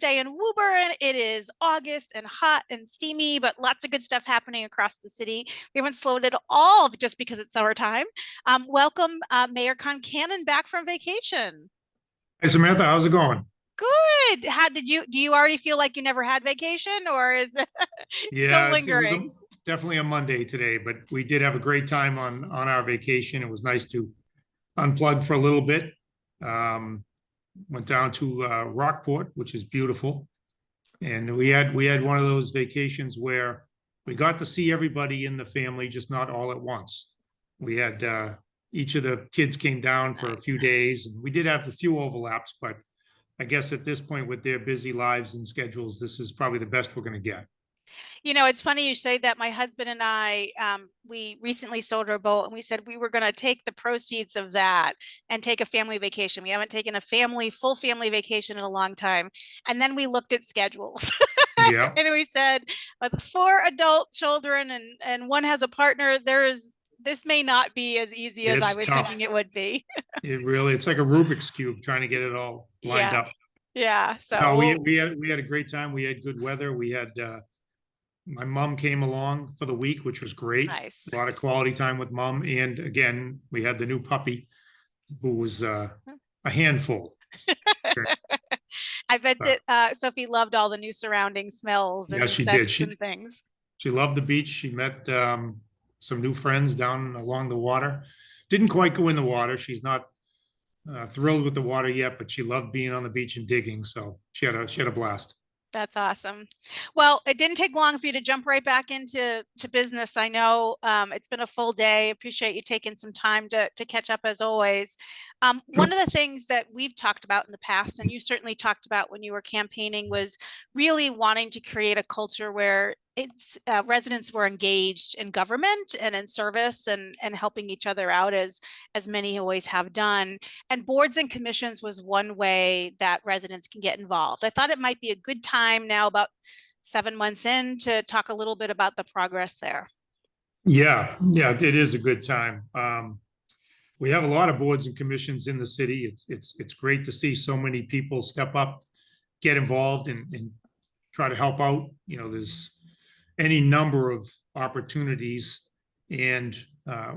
Thursday in Woburn. It is August and hot and steamy, but lots of good stuff happening across the city. We haven't slowed it all just because it's summertime. Welcome, Mayor Concanon, back from vacation. Hey Samantha, how's it going? Good. How did you, do you already feel like you never had vacation or is it still Yeah, it was lingering? definitely a Monday today, but we did have a great time on our vacation. It was nice to unplug for a little bit. Um, Went down to Rockport, which is beautiful, and we had one of those vacations where we got to see everybody in the family, just not all at once. We had each of the kids came down for a few Nice. days, and we did have a few overlaps, but I guess at this point with their busy lives and schedules, this is probably the best we're going to get. You know, it's funny you say that. My husband and I, we recently sold our boat and we said we were going to take the proceeds of that and take a family vacation. We haven't taken a full family vacation in a long time. And then we looked at schedules Yeah, and we said, with four adult children and one has a partner, this may not be as easy as I it's was thinking tough. it would be. It's like a Rubik's cube trying to get it all lined Yeah. up. Yeah. So No, we'll, we had a great time. We had good weather. We had my mom came along for the week, which was great. nice. A lot of quality time with mom, and again, we had the new puppy, who was a handful. I bet Uh, that Sophie loved all the new surrounding smells yeah, and she did. scents and things. She loved the beach. She met some new friends down along the water. Didn't quite go in the water. She's not thrilled with the water yet, but she loved being on the beach and digging. So she had a blast. That's awesome. Well, it didn't take long for you to jump right back into business. I know it's been a full day. Appreciate you taking some time to catch up as always. One of the things that we've talked about in the past, and you certainly talked about when you were campaigning, was really wanting to create a culture where it's residents were engaged in government and in service and helping each other out as many always have done. And boards and commissions was one way that residents can get involved. I thought it might be a good time now, about 7 months in, to talk a little bit about the progress there. Yeah, it is a good time. We have a lot of boards and commissions in the city. It's great to see so many people step up, get involved, and try to help out. You know, there's any number of opportunities, and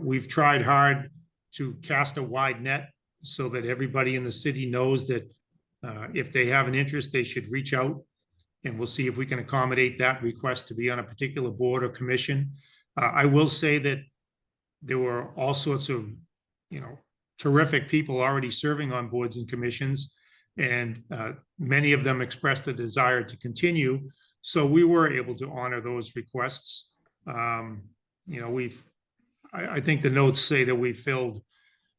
we've tried hard to cast a wide net so that everybody in the city knows that if they have an interest, they should reach out, and we'll see if we can accommodate that request to be on a particular board or commission. I will say that there were all sorts of, you know, terrific people already serving on boards and commissions, and many of them expressed a desire to continue. So we were able to honor those requests. You know, I think the notes say that we filled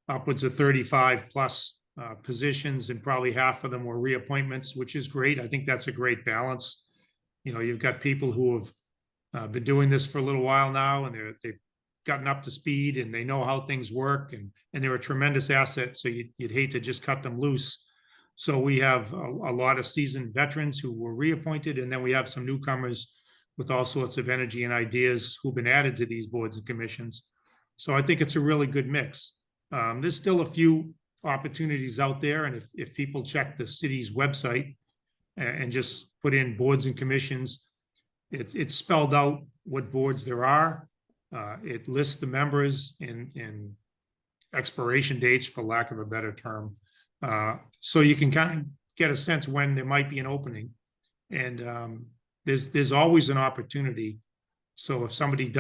upwards of 35 plus positions, and probably half of them were reappointments, which is great. I think that's a great balance. You know, you've got people who have been doing this for a little while now, and they've gotten up to speed and they know how things work, and they're a tremendous asset. So you'd hate to just cut them loose. So we have a lot of seasoned veterans who were reappointed, and then we have some newcomers with all sorts of energy and ideas who've been added to these boards and commissions. So I think it's a really good mix. There's still a few opportunities out there, and if people check the city's website and just put in boards and commissions, it's spelled out what boards there are. It lists the members and expiration dates, for lack of a better term. So you can kind of get a sense when there might be an opening. And there's always an opportunity. So if somebody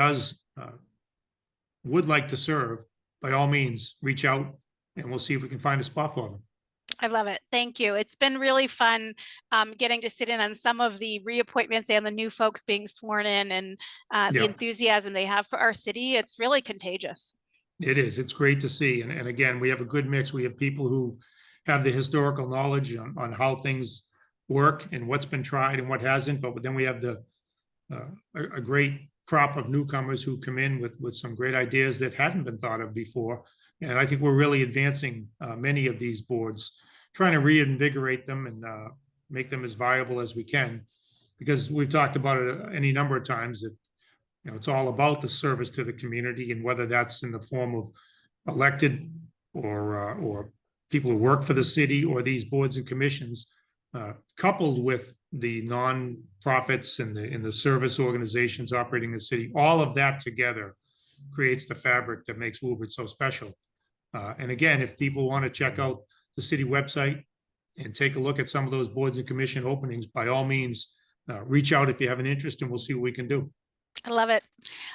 would like to serve, by all means, reach out and we'll see if we can find a spot for them. I love it. Thank you. It's been really fun getting to sit in on some of the reappointments and the new folks being sworn in, and the Yeah, enthusiasm they have for our city. It's really contagious. it is. It's great to see. And again, we have a good mix. We have people who have the historical knowledge on how things work and what's been tried and what hasn't. But then we have a great crop of newcomers who come in with some great ideas that hadn't been thought of before. And I think we're really advancing many of these boards, trying to reinvigorate them and make them as viable as we can. Because we've talked about it any number of times that, you know, it's all about the service to the community, and whether that's in the form of elected or people who work for the city or these boards and commissions, coupled with the nonprofits and the service organizations operating the city, all of that together creates the fabric that makes Woburn so special. And again, if people want to check out the city website and take a look at some of those boards and commission openings, by all means, reach out if you have an interest and we'll see what we can do. I love it.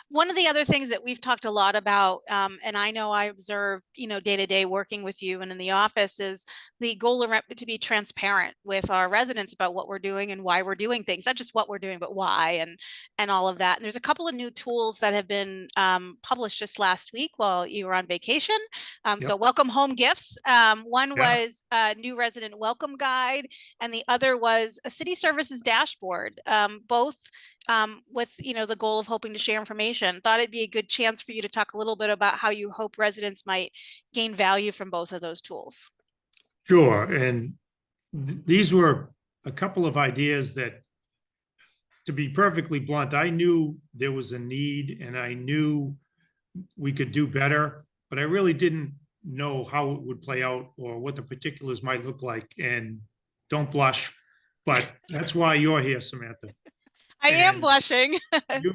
One of the other things that we've talked a lot about, and I know I observe, day to day working with you and in the office, is the goal to be transparent with our residents about what we're doing and why we're doing things, not just what we're doing, but why and all of that. And there's a couple of new tools that have been published just last week while you were on vacation. So welcome home gifts. One was a new resident welcome guide, and the other was a city services dashboard. Both with the goal of hoping to share information. Thought it'd be a good chance for you to talk a little bit about how you hope residents might gain value from both of those tools. Sure. And these were a couple of ideas that, to be perfectly blunt, I knew there was a need and I knew we could do better, but I really didn't know how it would play out or what the particulars might look like. And don't blush, but that's why you're here, Samantha. I am blushing.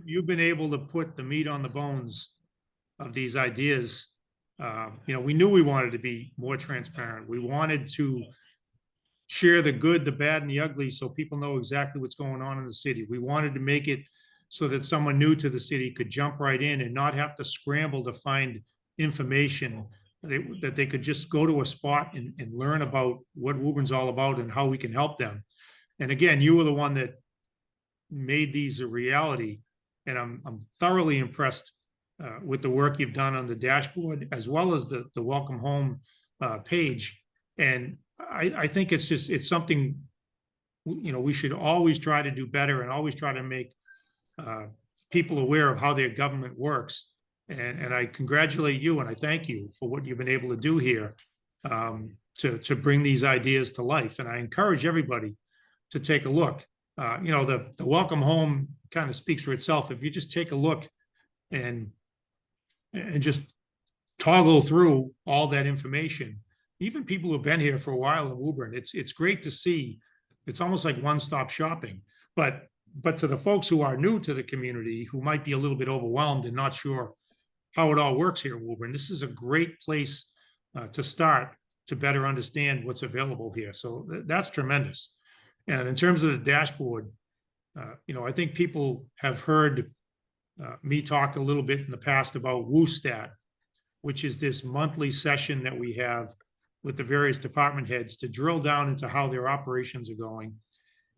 You've been able to put the meat on the bones of these ideas. We knew we wanted to be more transparent. We wanted to share the good, the bad, and the ugly so people know exactly what's going on in the city. We wanted to make it so that someone new to the city could jump right in and not have to scramble to find information, that they could just go to a spot and learn about what Woburn's all about and how we can help them. And again, you were the one that made these a reality, and I'm thoroughly impressed with the work you've done on the dashboard as well as the welcome home page. And I think it's something we should always try to do better and always try to make people aware of how their government works. And I congratulate you and I thank you for what you've been able to do here to bring these ideas to life. And I encourage everybody to take a look. The welcome home kind of speaks for itself. If you just take a look and just toggle through all that information, even people who've been here for a while in Woburn, it's great to see. It's almost like one-stop shopping. But to the folks who are new to the community, who might be a little bit overwhelmed and not sure how it all works here in Woburn, this is a great place to start to better understand what's available here. So that's tremendous. And in terms of the dashboard, I think people have heard me talk a little bit in the past about WooStat, which is this monthly session that we have with the various department heads to drill down into how their operations are going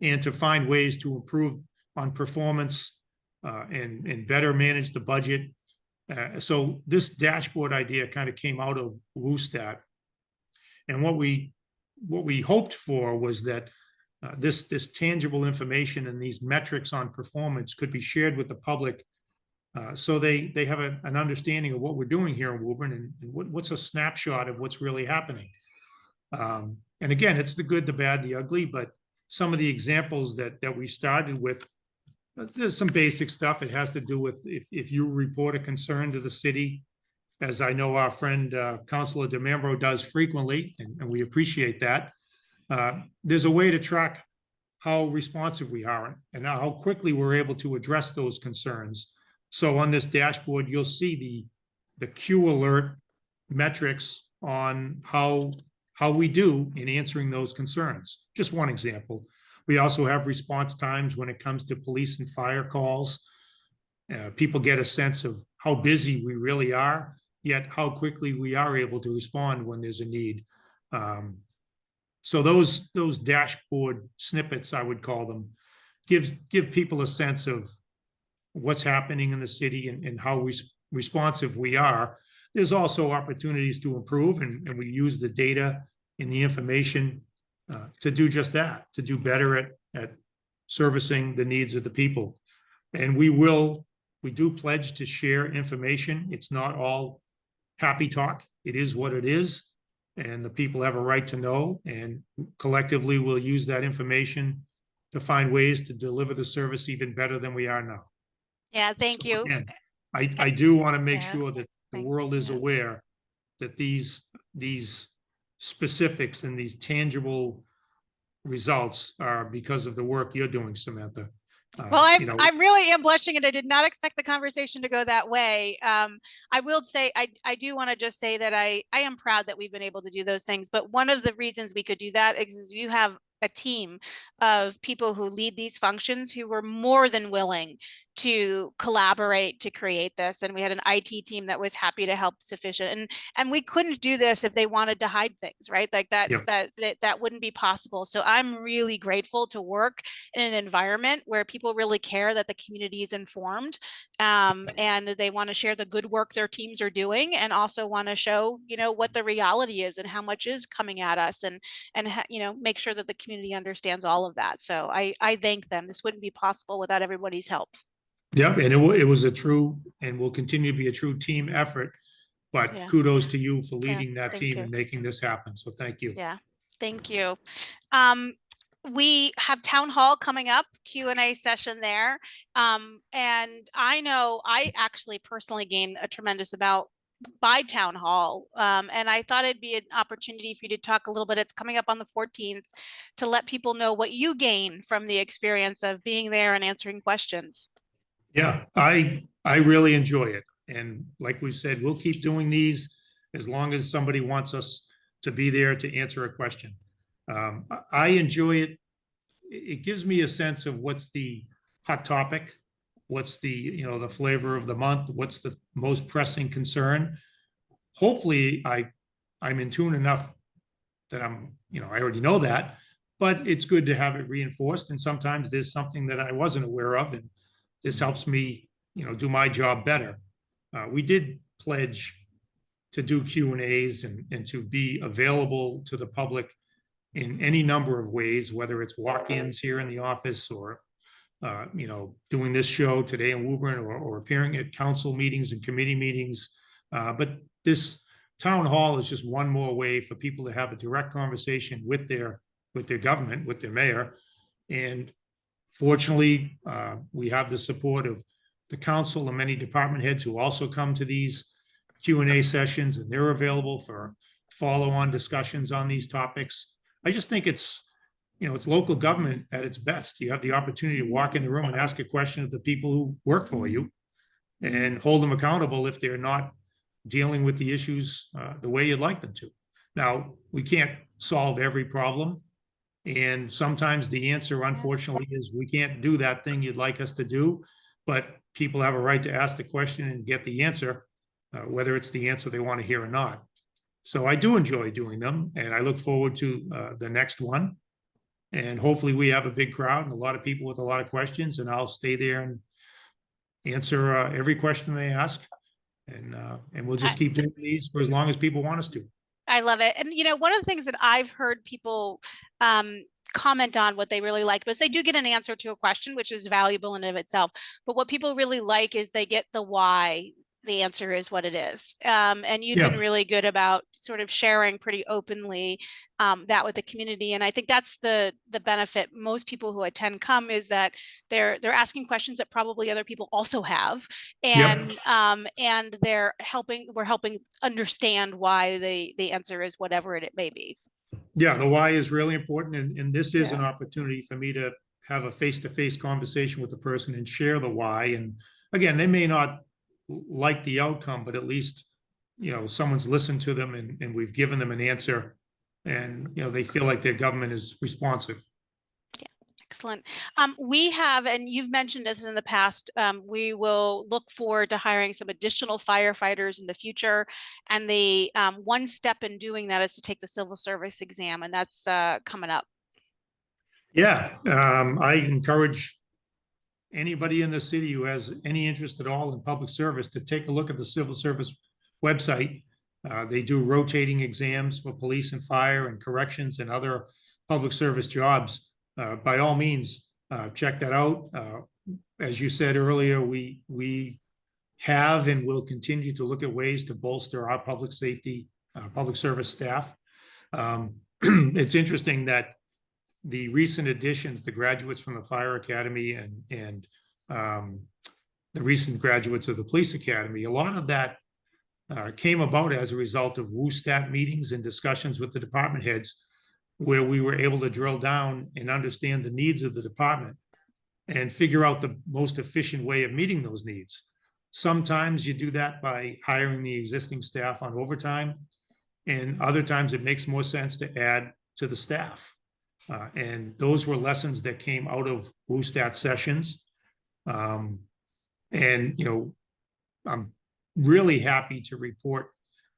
and to find ways to improve on performance and better manage the budget. So this dashboard idea kind of came out of WooStat. And what we hoped for was that this tangible information and these metrics on performance could be shared with the public, so they have an understanding of what we're doing here in Woburn and what's a snapshot of what's really happening. And again, it's the good, the bad, the ugly, but some of the examples that we started with, there's some basic stuff. It has to do with if you report a concern to the city, as I know our friend Councilor Dembro does frequently, and we appreciate that. There's a way to track how responsive we are and how quickly we're able to address those concerns. So on this dashboard, you'll see the Q alert metrics on how we do in answering those concerns. Just one example. We also have response times when it comes to police and fire calls. People get a sense of how busy we really are, yet how quickly we are able to respond when there's a need. So those dashboard snippets, I would call them, give people a sense of what's happening in the city and how responsive we are. There's also opportunities to improve, and we use the data and the information to do just that, to do better at servicing the needs of the people. And we do pledge to share information. It's not all happy talk. It is what it is. And the people have a right to know, and collectively we'll use that information to find ways to deliver the service even better than we are now. Yeah, thank you. Again, I do want to make sure that the world is aware that these specifics and these tangible results are because of the work you're doing, Samantha. Well, You know, I really am blushing, and I did not expect the conversation to go that way. I will say, I do want to just say that I am proud that we've been able to do those things. But one of the reasons we could do that is you have a team of people who lead these functions who were more than willing to collaborate to create this. And we had an IT team that was happy to help sufficient. And we couldn't do this if they wanted to hide things, right? Like yeah, that wouldn't be possible. So I'm really grateful to work in an environment where people really care that the community is informed, and that they want to share the good work their teams are doing, and also want to show, what the reality is and how much is coming at us, and make sure that the community understands all of that. So I thank them. This wouldn't be possible without everybody's help. yeah, and it was a true and will continue to be a true team effort. But Yeah. kudos to you for Yeah. leading that Thank team you. and making this happen. So thank you. Yeah. Thank you. Um, we have town hall coming up, Q&A session there. And I know I actually personally gained a tremendous amount by town hall. And I thought it'd be an opportunity for you to talk a little bit. It's coming up on the 14th, to let people know what you gain from the experience of being there and answering questions. Yeah, I really enjoy it. And like we said, we'll keep doing these as long as somebody wants us to be there to answer a question. I enjoy it. It gives me a sense of what's the hot topic, what's the flavor of the month, what's the most pressing concern. Hopefully, I'm in tune enough that I already know that, but it's good to have it reinforced. And sometimes there's something that I wasn't aware of, and this helps me, do my job better. We did pledge to do Q&As and to be available to the public in any number of ways, whether it's walk-ins here in the office or, doing this show today in Woburn, or appearing at council meetings and committee meetings. But this town hall is just one more way for people to have a direct conversation with their government, with their mayor. And fortunately, we have the support of the council and many department heads who also come to these Q&A sessions, and they're available for follow-on discussions on these topics. I just think it's local government at its best. You have the opportunity to walk in the room and ask a question of the people who work for you, and hold them accountable if they're not dealing with the issues the way you'd like them to. Now, we can't solve every problem. And sometimes the answer, unfortunately, is we can't do that thing you'd like us to do. But people have a right to ask the question and get the answer, whether it's the answer they want to hear or not. So I do enjoy doing them, and I look forward to the next one. And hopefully we have a big crowd and a lot of people with a lot of questions, and I'll stay there and answer every question they ask. And we'll just keep doing these for as long as people want us to. I love it. And, one of the things that I've heard people comment on, what they really like, because they do get an answer to a question, which is valuable in and of itself. But what people really like is they get the why the answer is what it is. And you've been really good about sort of sharing pretty openly that with the community. And I think that's the benefit. Most people who attend come is that they're asking questions that probably other people also have. And and we're helping understand why the answer is whatever it may be. Yeah, the why is really important. And this is an opportunity for me to have a face-to-face conversation with the person and share the why. And again, they may not like the outcome, but at least, someone's listened to them, and we've given them an answer, and, they feel like their government is responsive. Yeah, excellent. We have, and you've mentioned this in the past, we will look forward to hiring some additional firefighters in the future. And the one step in doing that is to take the civil service exam, and that's coming up. Yeah, I encourage anybody in the city who has any interest at all in public service to take a look at the civil service website. They do rotating exams for police and fire and corrections and other public service jobs. By all means, check that out. As you said earlier, we have and will continue to look at ways to bolster our public safety, public service staff. It's interesting that the recent additions, the graduates from the fire academy and the recent graduates of the police academy, a lot of that came about as a result of WUSTAT meetings and discussions with the department heads, where we were able to drill down and understand the needs of the department and figure out the most efficient way of meeting those needs. Sometimes you do that by hiring the existing staff on overtime, and other times it makes more sense to add to the staff. And those were lessons that came out of WUSTAT sessions. And, you know, I'm really happy to report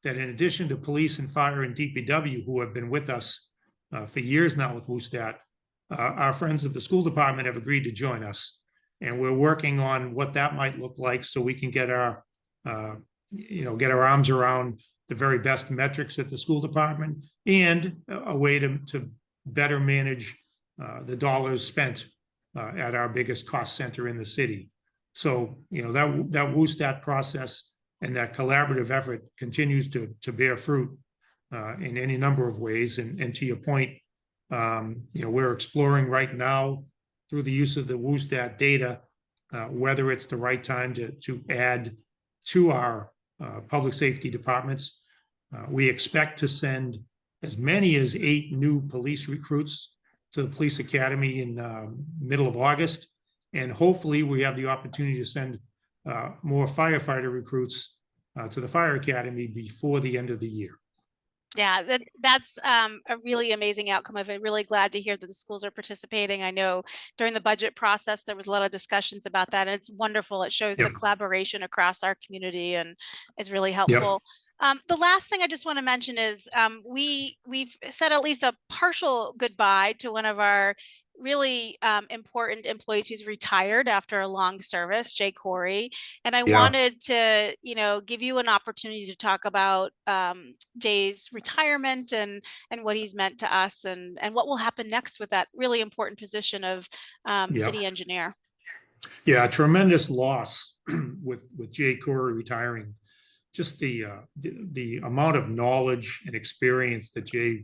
that in addition to police and fire and DPW, who have been with us for years now with WUSTAT, our friends at the school department have agreed to join us. And we're working on what that might look like so we can get our, get our arms around the very best metrics at the school department and a way to better manage the dollars spent at our biggest cost center in the city. So, you know, that WUSTAT process and that collaborative effort continues to bear fruit in any number of ways. And to your point, you know, we're exploring right now through the use of the WUSTAT data, whether it's the right time to add to our public safety departments. We expect to send as many as 8 new police recruits to the police academy in middle of August. And hopefully we have the opportunity to send more firefighter recruits to the fire academy before the end of the year. Yeah, that's a really amazing outcome. I'm really glad to hear that the schools are participating. I know during the budget process, there was a lot of discussions about that. And it's wonderful. It shows the collaboration across our community and is really helpful. The last thing I just want to mention is we've said at least a partial goodbye to one of our really important employees who's retired after a long service, Jay Corey. And I wanted to, you know, give you an opportunity to talk about Jay's retirement and what he's meant to us and what will happen next with that really important position of city engineer. Yeah, tremendous loss with Jay Corey retiring. Just the amount of knowledge and experience that Jay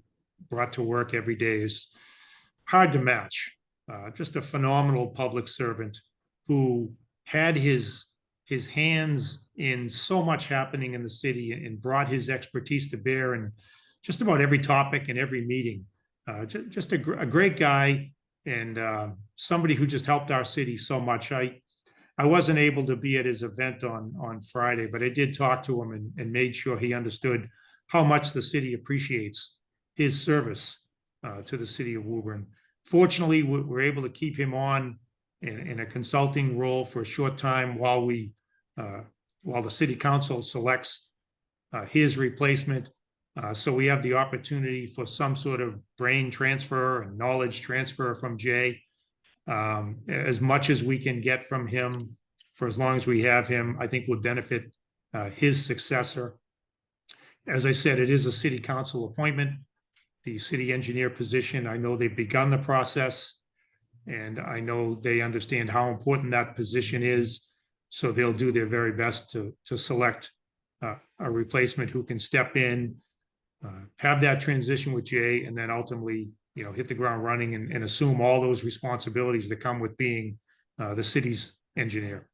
brought to work every day is hard to match. Just a phenomenal public servant who had his hands in so much happening in the city and brought his expertise to bear in just about every topic and every meeting. Just a great guy and somebody who just helped our city so much. I wasn't able to be at his event on Friday, but I did talk to him and made sure he understood how much the city appreciates his service to the city of Woburn. Fortunately, we're able to keep him on in a consulting role for a short time while the city council selects his replacement. So we have the opportunity for some sort of brain transfer and knowledge transfer from Jay. As much as we can get from him for as long as we have him, I think would benefit his successor. As I said, it is a city council appointment. The city engineer position, I know they've begun the process and I know they understand how important that position is. So they'll do their very best to select a replacement who can step in, have that transition with Jay, and then ultimately, you know, hit the ground running and assume all those responsibilities that come with being the city's engineer.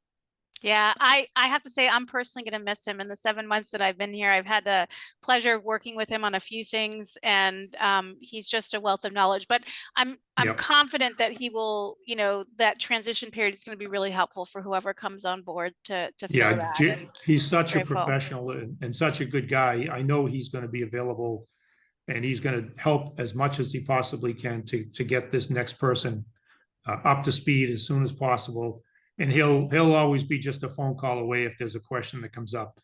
Yeah, I have to say I'm personally going to miss him. In the 7 months that I've been here, I've had the pleasure of working with him on a few things, and he's just a wealth of knowledge. But I'm confident that he will, you know, that transition period is going to be really helpful for whoever comes on board to fill that. He's such a professional and such a good guy. I know he's going to be available, and he's going to help as much as he possibly can to get this next person up to speed as soon as possible. And he'll always be just a phone call away if there's a question that comes up.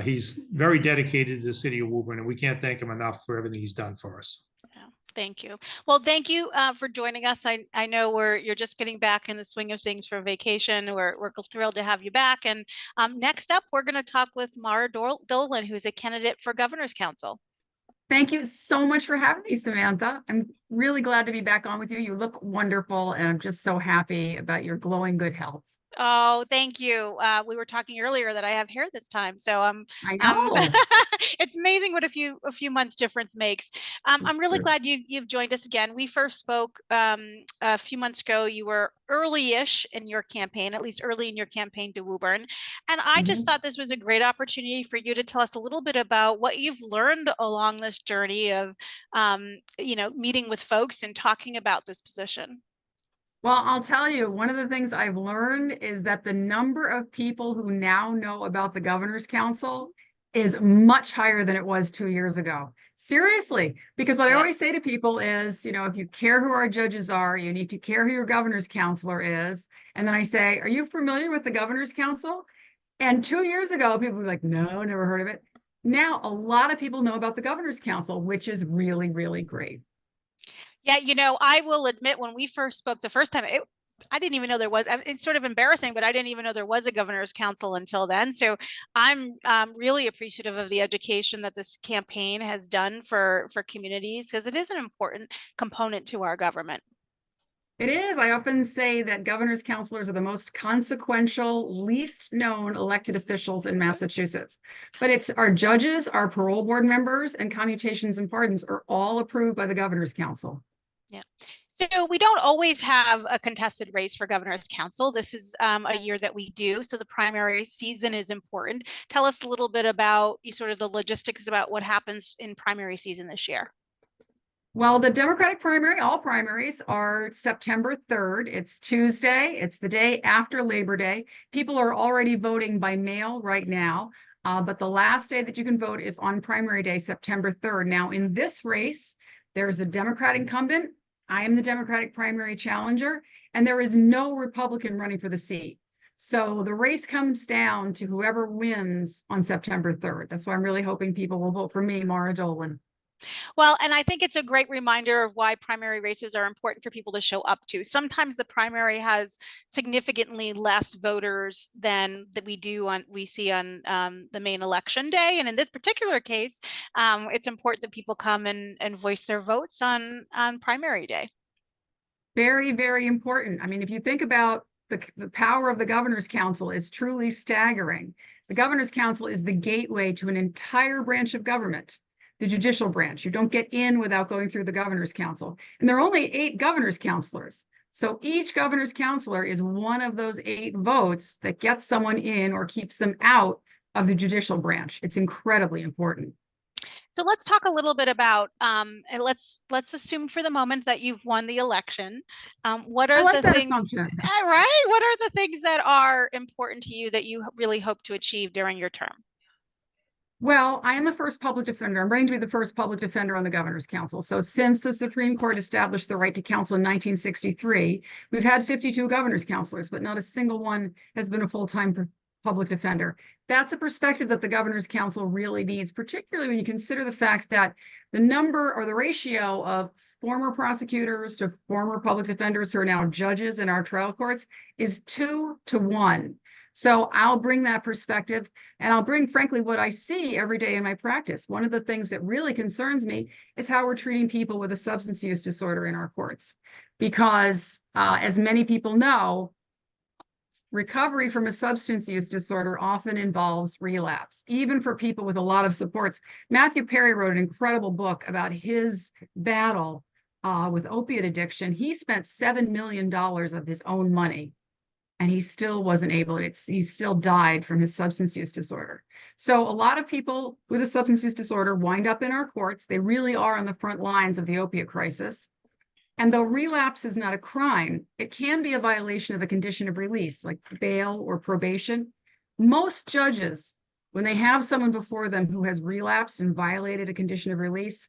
He's very dedicated to the city of Woburn, and we can't thank him enough for everything he's done for us. Yeah, thank you. Well, thank you for joining us. I know you're just getting back in the swing of things for vacation. We're thrilled to have you back. And next up, we're going to talk with Mara Dolan, who's a candidate for Governor's Council. Thank you so much for having me, Samantha. I'm really glad to be back on with you. You look wonderful, and I'm just so happy about your glowing good health. Oh, thank you. We were talking earlier that I have hair this time, so I know. it's amazing what a few months difference makes. I'm really glad you've joined us again. We first spoke a few months ago. You were early-ish in your campaign, at least early in your campaign to Woburn, and I just Mhm. thought this was a great opportunity for you to tell us a little bit about what you've learned along this journey of, meeting with folks and talking about this position. Well, I'll tell you, one of the things I've learned is that the number of people who now know about the Governor's Council is much higher than it was 2 years ago. Seriously, because what I Yeah. always say to people is, if you care who our judges are, you need to care who your Governor's Counselor is. And then I say, are you familiar with the Governor's Council? And 2 years ago, people were like, no, never heard of it. Now, a lot of people know about the Governor's Council, which is really, really great. Yeah, I will admit when we first spoke the first time, I didn't even know there was, it's sort of embarrassing, but I didn't even know there was a governor's council until then. So I'm really appreciative of the education that this campaign has done for communities because it is an important component to our government. It is. I often say that governor's counselors are the most consequential, least known elected officials in Massachusetts. But it's our judges, our parole board members, and commutations and pardons are all approved by the governor's council. Yeah. So we don't always have a contested race for governor's council. This is a year that we do. So the primary season is important. Tell us a little bit about sort of the logistics about what happens in primary season this year. Well, the Democratic primary, all primaries are September 3rd. It's Tuesday. It's the day after Labor Day. People are already voting by mail right now. But the last day that you can vote is on primary day, September 3rd. Now, in this race, there's a Democrat incumbent. I am the Democratic primary challenger, and there is no Republican running for the seat. So the race comes down to whoever wins on September 3rd. That's why I'm really hoping people will vote for me, Mara Dolan. Well, and I think it's a great reminder of why primary races are important for people to show up to. Sometimes the primary has significantly less voters than that we see on the main election day. And in this particular case, it's important that people come and voice their votes on primary day. Very, very important. I mean, if you think about the power of the governor's council is truly staggering. The governor's council is the gateway to an entire branch of government, the judicial branch. You don't get in without going through the governor's council. And there are only 8 governor's counselors. So each governor's counselor is one of those 8 votes that gets someone in or keeps them out of the judicial branch. It's incredibly important. So let's talk a little bit about, and let's assume for the moment that you've won the election. What I are like the that things, assumption. right? What are the things that are important to you that you really hope to achieve during your term? Well, I am the first public defender. I'm running to be the first public defender on the Governor's Council. So since the Supreme Court established the right to counsel in 1963, we've had 52 governor's counselors, but not a single one has been a full-time public defender. That's a perspective that the Governor's Council really needs, particularly when you consider the fact that the number or the ratio of former prosecutors to former public defenders who are now judges in our trial courts is 2 to 1. So I'll bring that perspective, and I'll bring, frankly, what I see every day in my practice. One of the things that really concerns me is how we're treating people with a substance use disorder in our courts. Because as many people know, recovery from a substance use disorder often involves relapse, even for people with a lot of supports. Matthew Perry wrote an incredible book about his battle with opiate addiction. He spent $7 million of his own money, and he still wasn't able to, he still died from his substance use disorder. So a lot of people with a substance use disorder wind up in our courts. They really are on the front lines of the opiate crisis. And though relapse is not a crime, it can be a violation of a condition of release, like bail or probation. Most judges, when they have someone before them who has relapsed and violated a condition of release,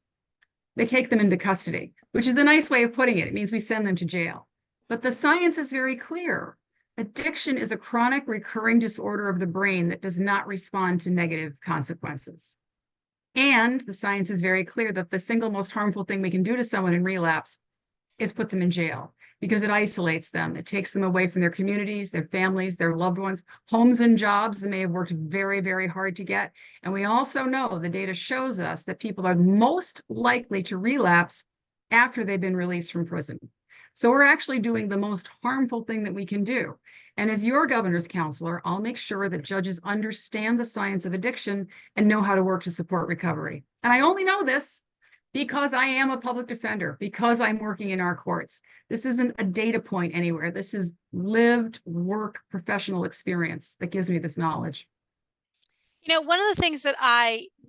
they take them into custody, which is a nice way of putting it. It means we send them to jail. But the science is very clear. Addiction is a chronic recurring disorder of the brain that does not respond to negative consequences. And the science is very clear that the single most harmful thing we can do to someone in relapse is put them in jail, because it isolates them. It takes them away from their communities, their families, their loved ones, homes and jobs that may have worked very, very hard to get. And we also know the data shows us that people are most likely to relapse after they've been released from prison. So we're actually doing the most harmful thing that we can do. And as your governor's counselor, I'll make sure that judges understand the science of addiction and know how to work to support recovery. And I only know this because I am a public defender, because I'm working in our courts. This isn't a data point anywhere. This is lived work professional experience that gives me this knowledge. You know, one of the things that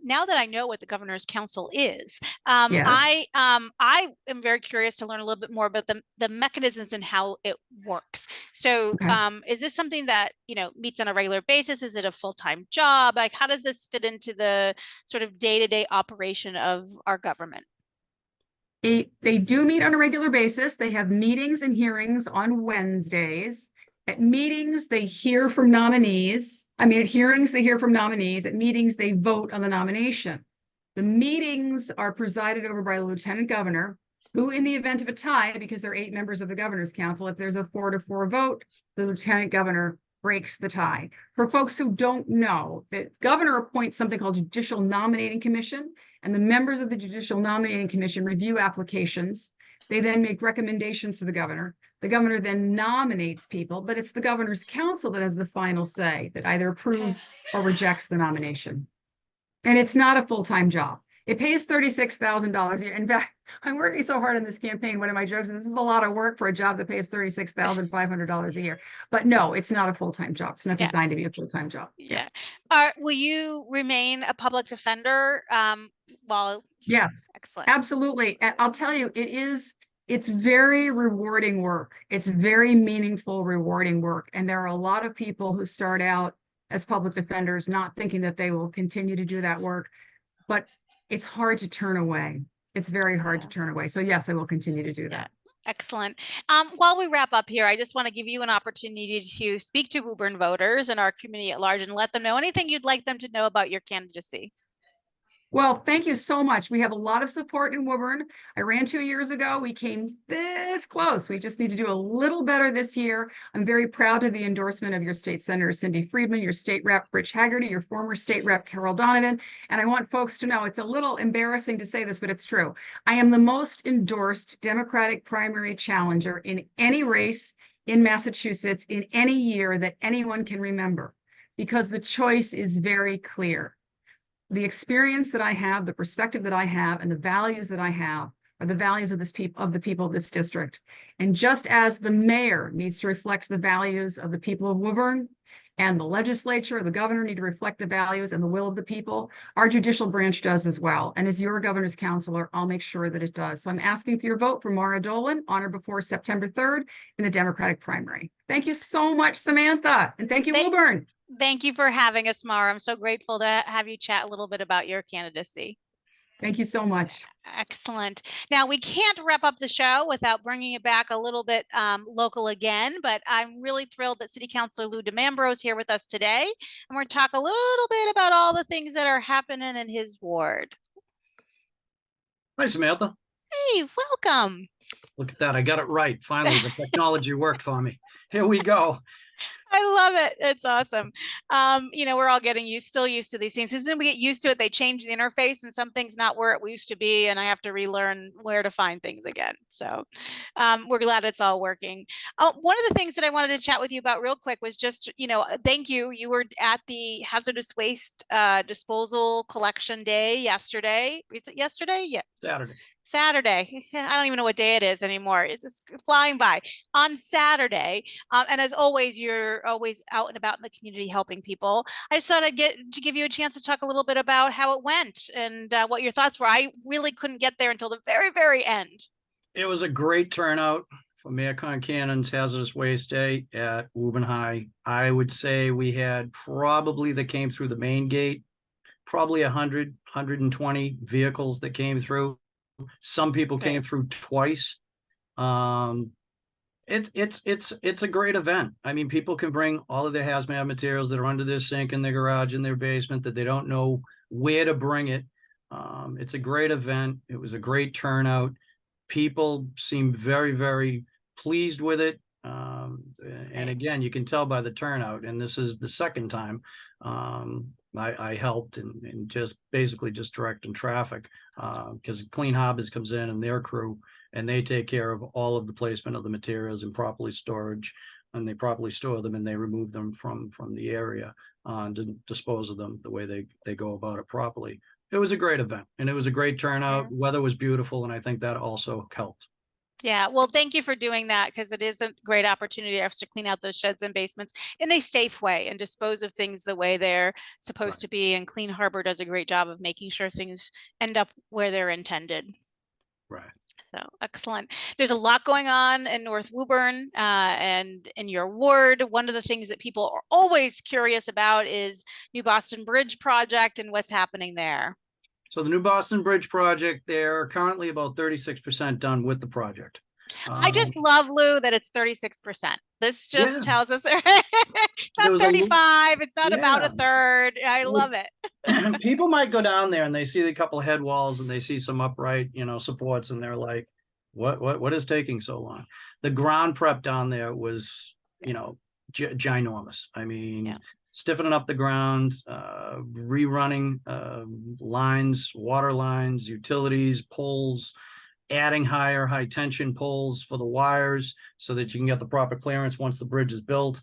now that I know what the governor's council is, Yes. I am very curious to learn a little bit more about the mechanisms and how it works. So, Okay. is this something that, you know, meets on a regular basis? Is it a full-time job? Like, how does this fit into the sort of day-to-day operation of our government? They do meet on a regular basis. They have meetings and hearings on Wednesdays. At meetings, they hear from nominees. At hearings, they hear from nominees. At meetings, they vote on the nomination. The meetings are presided over by the lieutenant governor, who, in the event of a tie, because there are 8 members of the governor's council, if there's a 4-4 vote, the lieutenant governor breaks the tie. For folks who don't know, the governor appoints something called Judicial Nominating Commission, and the members of the Judicial Nominating Commission review applications. They then make recommendations to the governor. The governor then nominates people, but it's the governor's council that has the final say, that either approves or rejects the nomination. And it's not a full-time job. It pays $36,000 a year. In fact, I'm working so hard on this campaign. One of my jokes is this is a lot of work for a job that pays $36,500 a year. But no, it's not a full-time job. It's not designed to be a full-time job. Yeah. Will you remain a public defender? Yes, excellent. Absolutely. And I'll tell you, it's very rewarding work. It's very meaningful, rewarding work. And there are a lot of people who start out as public defenders not thinking that they will continue to do that work, but it's hard to turn away. It's very hard to turn away. So yes, I will continue to do that. Excellent. While we wrap up here, I just want to give you an opportunity to speak to Woburn voters and our community at large and let them know anything you'd like them to know about your candidacy. Well, thank you so much. We have a lot of support in Woburn. I ran 2 years ago. We came this close. We just need to do a little better this year. I'm very proud of the endorsement of your state senator, Cindy Friedman, your state rep, Rich Haggerty, your former state rep, Carol Donovan. And I want folks to know, it's a little embarrassing to say this, but it's true. I am the most endorsed Democratic primary challenger in any race in Massachusetts in any year that anyone can remember, because the choice is very clear. The experience that I have, the perspective that I have, and the values that I have are the values of the people of this district. And just as the mayor needs to reflect the values of the people of Woburn, and the legislature, the governor need to reflect the values and the will of the people, our judicial branch does as well. And as your governor's counselor, I'll make sure that it does. So I'm asking for your vote for Maura Dolan on or before September 3rd in the Democratic primary. Thank you so much, Samantha. And thank you, Woburn. Thank you for having us, Maura. I'm so grateful to have you chat a little bit about your candidacy. Thank you so much. Excellent. Now, we can't wrap up the show without bringing it back a little bit local again, but I'm really thrilled that City Councilor Lou Dembro is here with us today. And we're going to talk a little bit about all the things that are happening in his ward. Hi, Samantha. Hey, welcome. Look at that. I got it right. Finally, the technology worked for me. Here we go. I love it. It's awesome. You know, we're all still used to these things. As soon as we get used to it, they change the interface and something's not where it used to be. And I have to relearn where to find things again. So we're glad it's all working. One of the things that I wanted to chat with you about real quick was just, you know, thank you. You were at the hazardous waste disposal collection day yesterday. Is it yesterday? Yes. Saturday. I don't even know what day it is anymore. It's just flying by on Saturday. And as always, you're always out and about in the community helping people. I just thought I'd give you a chance to talk a little bit about how it went and what your thoughts were. I really couldn't get there until the very, very end. It was a great turnout for Mayor Concannon's Hazardous Waste Day at Woburn High. I would say we had probably that came through the main gate, probably 100, 120 vehicles that came through. Some people came through twice. It's a great event. I mean, people can bring all of their hazmat materials that are under their sink in their garage, in their basement, that they don't know where to bring it. It's a great event. It was a great turnout. People seemed very, very pleased with it. And again, you can tell by the turnout, and this is the second time I helped and just basically just directing traffic, because Clean Harbors comes in and their crew, and they take care of all of the placement of the materials and properly storage. and they properly store them and they remove them from the area to dispose of them the way they go about it properly. It was a great event and it was a great turnout. Yeah. Weather was beautiful, and I think that also helped. Yeah, well, thank you for doing that, because it is a great opportunity for us to clean out those sheds and basements in a safe way and dispose of things the way they're supposed Right. to be. And Clean Harbor does a great job of making sure things end up where they're intended. Right. So excellent. There's a lot going on in North Woburn and in your ward. One of the things that people are always curious about is New Boston Bridge project and what's happening there. So the New Boston Bridge project, they're currently about 36% done with the project. I just love, Lou, that it's 36%. This just Yeah. tells us it's There not was a 35, it's not about a yeah. third. I Well, love it. People might go down there and they see a couple of head walls and they see some upright, supports, and they're like, what is taking so long? The ground prep down there was, ginormous. I mean, Yeah. stiffening up the ground, rerunning lines, water lines, utilities, poles, adding high tension poles for the wires so that you can get the proper clearance once the bridge is built.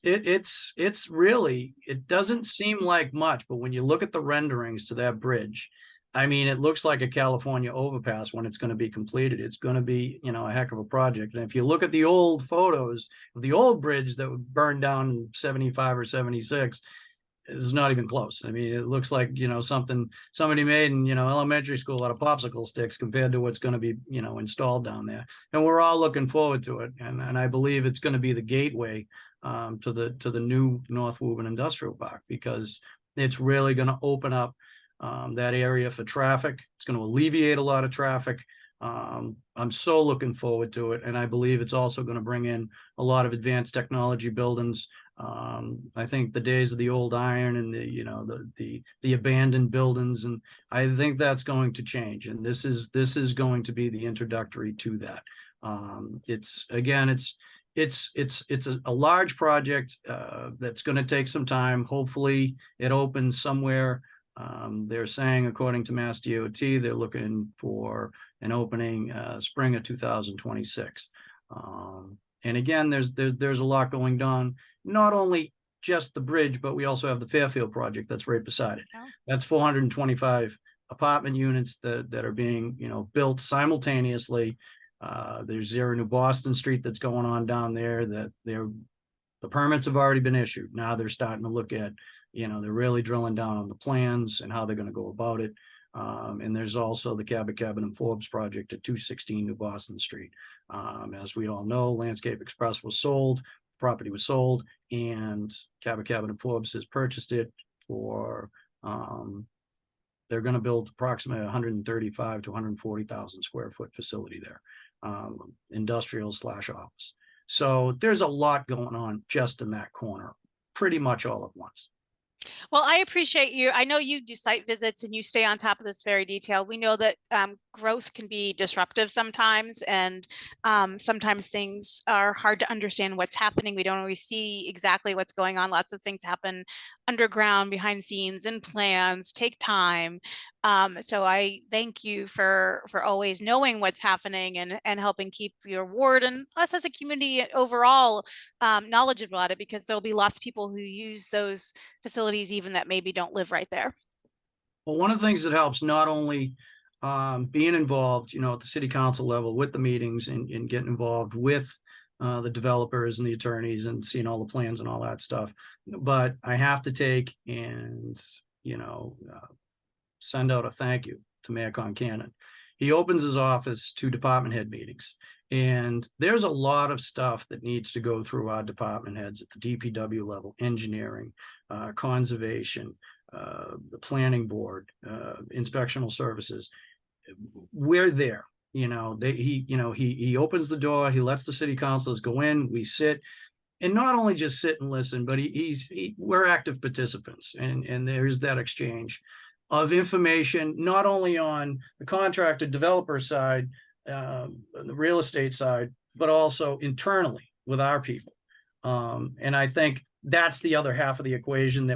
It's really, it doesn't seem like much, but when you look at the renderings to that bridge, I mean, it looks like a California overpass when it's going to be completed. It's going to be, a heck of a project. And if you look at the old photos of the old bridge that would burn down in 75 or 76, it's not even close. I mean, it looks like, something somebody made in, elementary school out of popsicle sticks compared to what's going to be, installed down there. And we're all looking forward to it. And I believe it's going to be the gateway to the new North Woburn Industrial Park, because it's really going to open up that area for traffic. It's going to alleviate a lot of traffic. I'm so looking forward to it. And I believe it's also going to bring in a lot of advanced technology buildings. I think the days of the old iron and the abandoned buildings, and I think that's going to change. And this is going to be the introductory to that. It's a large project that's going to take some time. Hopefully it opens somewhere. They're saying, according to Mass DOT, they're looking for an opening spring of 2026. And again, there's a lot going on, not only just the bridge, but we also have the Fairfield project that's right beside it. Oh. That's 425 apartment units that are being, built simultaneously. There's Zero New Boston Street that's going on down there that the permits have already been issued. Now they're starting to look at, they're really drilling down on the plans and how they're going to go about it. And there's also the Cabot and Forbes project at 216 New Boston Street. As we all know, Landscape Express was sold, property was sold, and Cabot and Forbes has purchased it for, they're going to build approximately 135 to 140,000 square foot facility there, industrial/office. So there's a lot going on just in that corner, pretty much all at once. Well, I appreciate you. I know you do site visits and you stay on top of this very detail. We know that growth can be disruptive sometimes, and sometimes things are hard to understand what's happening. We don't always see exactly what's going on. Lots of things happen underground, behind scenes, and plans take time. So I thank you for always knowing what's happening and helping keep your ward and us as a community overall knowledgeable about it, because there'll be lots of people who use those facilities even that maybe don't live right there. Well, one of the things that helps, not only being involved, at the city council level with the meetings and getting involved with the developers and the attorneys and seeing all the plans and all that stuff, but I have to take and, send out a thank you to Mayor Concannon. He opens his office to department head meetings, and there's a lot of stuff that needs to go through our department heads at the DPW level: engineering, conservation, the planning board, inspectional services. We're there. He opens the door, he lets the city councilors go in, we sit, and not only just sit and listen, but we're active participants, and there's that exchange of information, not only on the contractor developer side, the real estate side, but also internally with our people. And I think that's the other half of the equation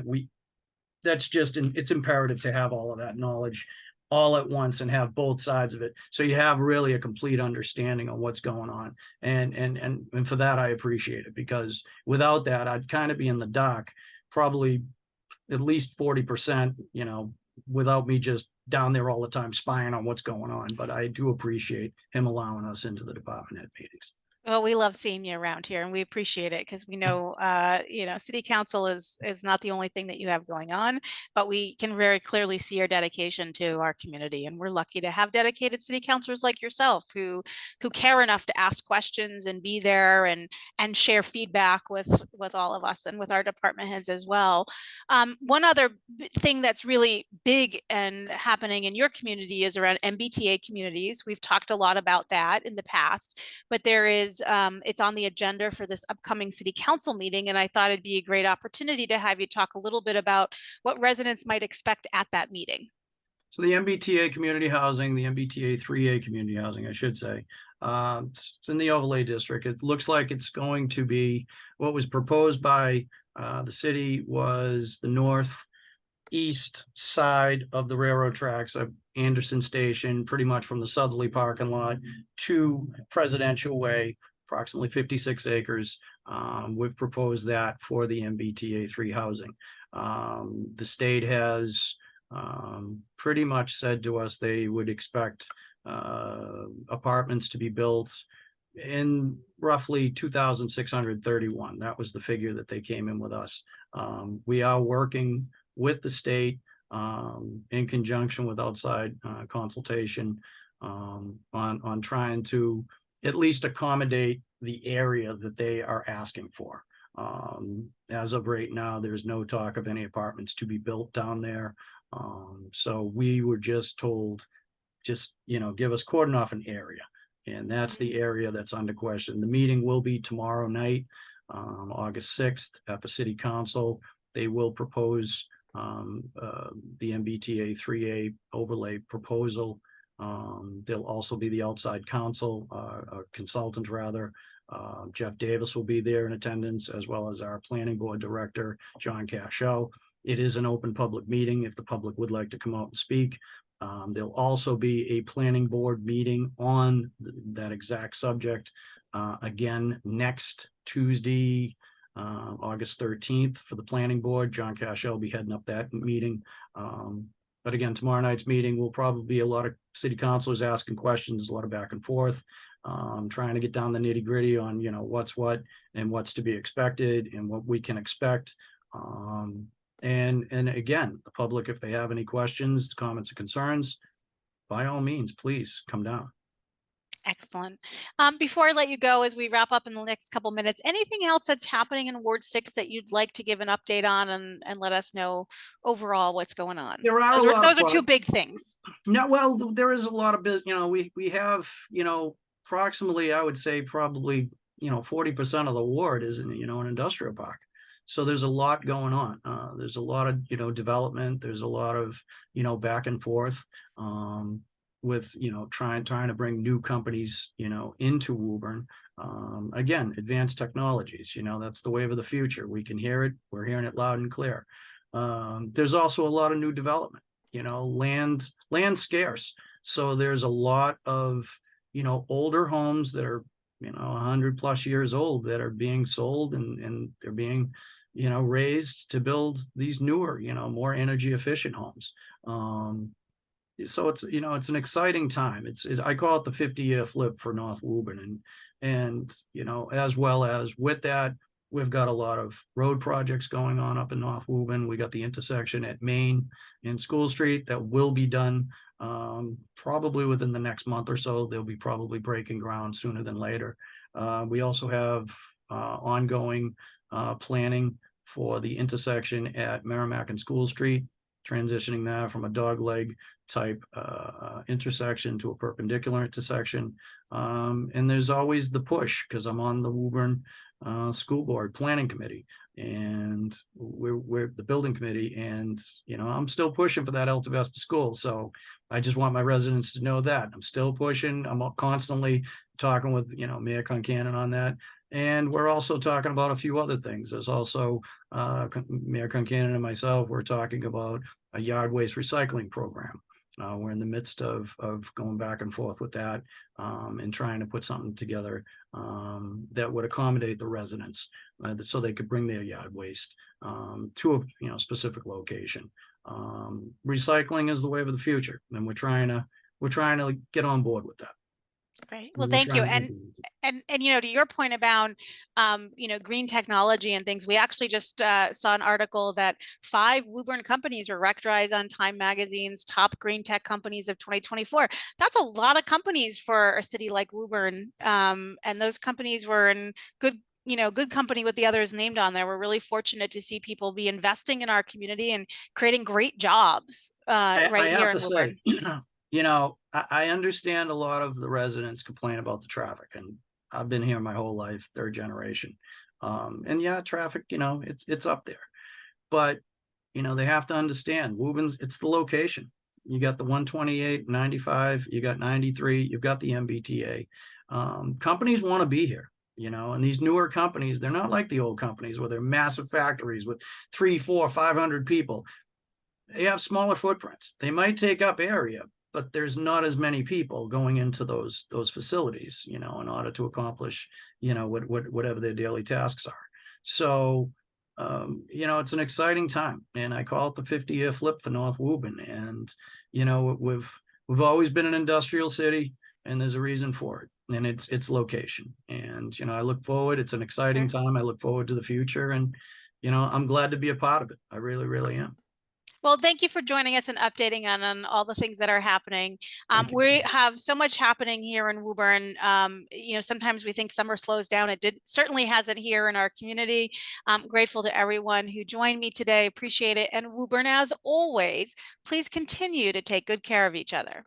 it's imperative to have all of that knowledge all at once and have both sides of it. So you have really a complete understanding of what's going on. And for that, I appreciate it, because without that, I'd kind of be in the dark, probably at least 40%, you know, without me just down there all the time spying on what's going on. But I do appreciate him allowing us into the department head meetings. Well, we love seeing you around here, and we appreciate it because we know, city council is not the only thing that you have going on, but we can very clearly see your dedication to our community, and we're lucky to have dedicated city councilors like yourself who care enough to ask questions and be there and share feedback with all of us and with our department heads as well. One other thing that's really big and happening in your community is around MBTA communities. We've talked a lot about that in the past, but there is it's on the agenda for this upcoming city council meeting, and I thought it'd be a great opportunity to have you talk a little bit about what residents might expect at that meeting. So the MBTA community housing, the MBTA 3A community housing, I should say, it's in the overlay district. It looks like it's going to be what was proposed by the city was the northeast side of the railroad tracks of Anderson Station, pretty much from the southerly parking lot to Presidential Way, approximately 56 acres. We've proposed that for the MBTA 3 housing. The state has pretty much said to us they would expect apartments to be built in roughly 2,631. That was the figure that they came in with us. We are working with the state in conjunction with outside consultation on trying to at least accommodate the area that they are asking for. As of right now, there's no talk of any apartments to be built down there. So we were just told, just, give us cordon off an area. And that's the area that's under question. The meeting will be tomorrow night, August 6th at the city council. They will propose the MBTA 3A overlay proposal. There'll also be the outside counsel, consultant rather. Jeff Davis will be there in attendance, as well as our planning board director, John Cashel. It is an open public meeting if the public would like to come out and speak. There'll also be a planning board meeting on that exact subject again next Tuesday, August 13th for the planning board. John Cashel will be heading up that meeting. But again, tomorrow night's meeting will probably be a lot of city councilors asking questions, a lot of back and forth, trying to get down the nitty gritty on, what's what and what's to be expected and what we can expect. And again, the public, if they have any questions, comments, or concerns, by all means, please come down. Excellent. Before I let you go, as we wrap up in the next couple minutes, anything else that's happening in Ward 6 that you'd like to give an update on and let us know overall what's going on? Those are two big things. No, well, there is a lot of business. We have, approximately, I would say probably, 40% of the ward is in, an industrial park. So there's a lot going on. There's a lot of, development. There's a lot of, back and forth. With trying to bring new companies into Woburn. Again, advanced technologies, that's the wave of the future. We can hear it. We're hearing it loud and clear. There's also a lot of new development, land scarce. So there's a lot of older homes that are 100+ years old that are being sold and they're being raised to build these newer more energy efficient homes. So it's it's an exciting time. I call it the 50-year flip for North Woburn, and as well as with that, we've got a lot of road projects going on up in North Woburn. We got the intersection at Main and School Street that will be done probably within the next month or so. They'll be probably breaking ground sooner than later. We also have ongoing planning for the intersection at Merrimack and School Street, transitioning that from a dogleg type intersection to a perpendicular intersection. And there's always the push, because I'm on the Woburn School Board Planning Committee, and we're the building committee, and I'm still pushing for that Alta Vista School. So I just want my residents to know that I'm still pushing. I'm constantly talking with Mayor Concanon on that. And we're also talking about a few other things. There's also Mayor Concanon and myself, we're talking about a yard waste recycling program. We're in the midst of going back and forth with that, and trying to put something together that would accommodate the residents, so they could bring their yard waste to a specific location. Recycling is the wave of the future, and we're trying to get on board with that. Great. Well, We're thank you. trying to And implement it. and to your point about green technology and things, we actually just saw an article that 5 Woburn companies were recognized on Time Magazine's top green tech companies of 2024. That's a lot of companies for a city like Woburn, and those companies were in good company with the others named on there. We're really fortunate to see people be investing in our community and creating great jobs I right here have in to Woburn. say, I understand a lot of the residents complain about the traffic, and I've been here my whole life, 3rd generation. And yeah, traffic, it's up there, but they have to understand Woburn's, it's the location. You got the 128, 95, you got 93, you've got the MBTA. Companies want to be here, and these newer companies, they're not like the old companies where they're massive factories with 300, 400, 500 people. They have smaller footprints. They might take up area, but there's not as many people going into those facilities, in order to accomplish, whatever their daily tasks are. So, it's an exciting time, and I call it the 50-year flip for North Woburn. And, we've always been an industrial city, and there's a reason for it, and it's location. And, I look forward, it's an exciting time. I look forward to the future, and, I'm glad to be a part of it. I really, really am. Well, thank you for joining us and updating on all the things that are happening. Thank you. We have so much happening here in Woburn. Sometimes we think summer slows down. It certainly hasn't here in our community. I'm grateful to everyone who joined me today. Appreciate it. And Woburn, as always, please continue to take good care of each other.